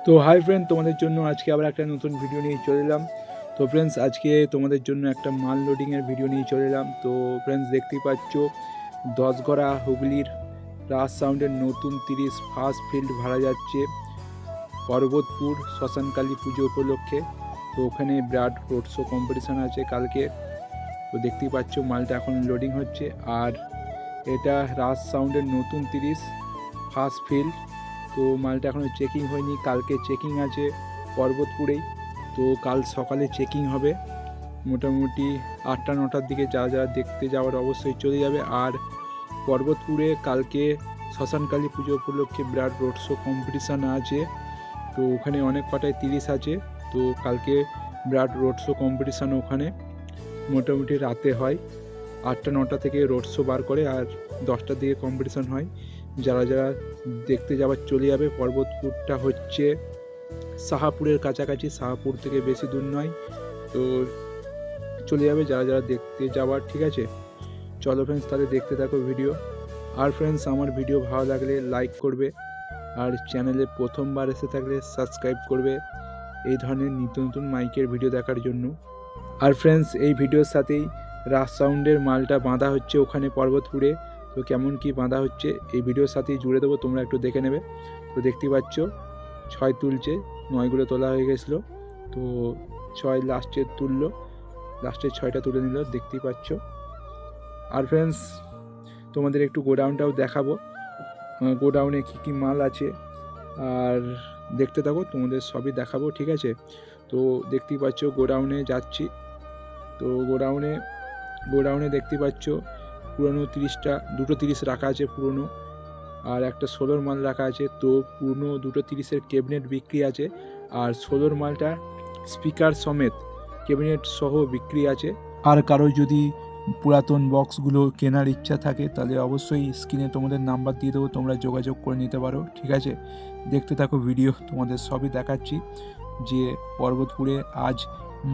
তো hi friend, তোমাদের জন্য আজকে আবার একটা নতুন ভিডিও নিয়ে চলে এলাম। তো ফ্রেন্ডস, আজকে তোমাদের জন্য একটা মাল লোডিংয়ের ভিডিও নিয়ে চলে এলাম। তো ফ্রেন্ডস, দেখতেই পাচ্ছ দশগড়া হুগলির রাজ সাউন্ডের নতুন 30 ফার্স্ট ফিল্ড ভাড়া যাচ্ছে পর্বতপুর শ্মশানকালী পুজো উপলক্ষে। তো ওখানে বিরাট রোড শো কম্পিটিশান আছে কালকে। তো দেখতেই পাচ্ছ মালটা এখন লোডিং হচ্ছে। আর এটা রাজ সাউন্ডের নতুন 30 ফার্স্ট ফিল্ড। তো মালটা এখনও চেকিং হয়নি, কালকে চেকিং আছে পর্বতপুরেই। তো কাল সকালে চেকিং হবে, মোটামুটি 8টা-9টার দিকে যারা যারা দেখতে যাওয়ার অবশ্যই চলে যাবে। আর পর্বতপুরে কালকে শ্মশানকালী পুজো উপলক্ষে বিরাট রোড শো কম্পিটিশান আছে। তো ওখানে অনেক কটায় 30 আছে। তো কালকে বিরাট রোড শো কম্পিটিশান ওখানে মোটামুটি রাতে হয়, 8টা-9টা থেকে রোড শো বার করে, আর 10টার দিকে কম্পিটিশান হয়। যারা যারা দেখতে যাওয়ার চলে যাবে। পর্বতপুরটা হচ্ছে শাহাপুরের কাছাকাছি, শাহাপুর থেকে বেশি দূর নয়। তো চলে যাবে যারা যারা দেখতে যাওয়ার, ঠিক আছে? চলো ফ্রেন্ডস, তাহলে দেখতে থাকো ভিডিও। আর ফ্রেন্ডস, আমার ভিডিও ভালো লাগলে লাইক করবে, আর চ্যানেলে প্রথমবার এসে থাকলে সাবস্ক্রাইব করবে এই ধরনের নিত্য নতুন মাইকের ভিডিও দেখার জন্য। আর ফ্রেন্ডস, এই ভিডিওর সাথেই রাজ সাউন্ডের মালটা বাঁধা হচ্ছে ওখানে পর্বতপুরে। তো কেমন কি বাঁধা হচ্ছে এই ভিডিওর সাথেই জুড়ে দেবো, তোমরা একটু দেখে নেবে। তো দেখতেই পাচ্ছ 6 তুলছে, 9গুলো তোলা হয়ে গেছিলো। তো 6 লাস্টে তুললো, লাস্টের 6টা তুলে নিল, দেখতেই পাচ্ছ। আর ফ্রেন্ডস, তোমাদের একটু গোডাউনটাও দেখাবো, গোডাউনে কী কী মাল আছে। আর দেখতে থাকো, তোমাদের সবই দেখাবো, ঠিক আছে? তো দেখতেই পাচ্ছ গোডাউনে যাচ্ছি। তো গোডাউনে দেখতে পাচ্ছ পুরনো 30টা, দুটো 30 রাখা আছে পুরনো, আর একটা 16 মাল রাখা আছে। তো পুরনো দুটো 30-এর ক্যাবিনেট বিক্রি আছে, আর 16 মালটা স্পিকার সমেত ক্যাবিনেট সহ বিক্রি আছে। আর কারো যদি পুরাতন বক্সগুলো কেনার ইচ্ছা থাকে তাহলে অবশ্যই স্ক্রিনে তোমাদের নাম্বার দিয়ে দেবো, তোমরা যোগাযোগ করে নিতে পারো, ঠিক আছে? দেখতে থাকো ভিডিও, তোমাদের সবই দেখাচ্ছি যে পর্বতপুরে আজ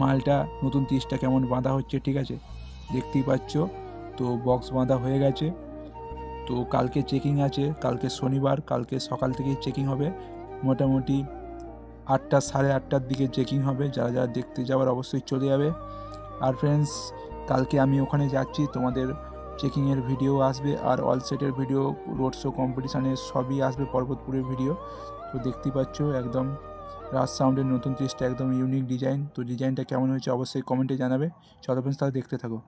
মালটা নতুন 30টা কেমন বাঁধা হচ্ছে, ঠিক আছে? দেখতেই পাচ্ছ। তো বক্স বাঁধা হয়ে গেছে। তো কালকে চেকিং আছে, কালকে শনিবার, কালকে সকাল থেকেই চেকিং হবে। মোটামুটি 8টা, 8:30টার দিকে চেকিং হবে। যারা যারা দেখতে যাওয়ার অবশ্যই চলে যাবে। আর ফ্রেন্ডস, কালকে আমি ওখানে যাচ্ছি, তোমাদের চেকিংয়ের ভিডিও আসবে, আর অল সেটের ভিডিও, রোড শো কম্পিটিশানের সবই আসবে, পর্বতপুরের ভিডিও। তো দেখতেই পাচ্ছ একদম রাজ সাউন্ডের নতুন 30টা একদম ইউনিক ডিজাইন। তো ডিজাইনটা কেমন হয়েছে অবশ্যই কমেন্টে জানাবে। চলো ফ্রেন্ডস, তাহলে দেখতে থাকো।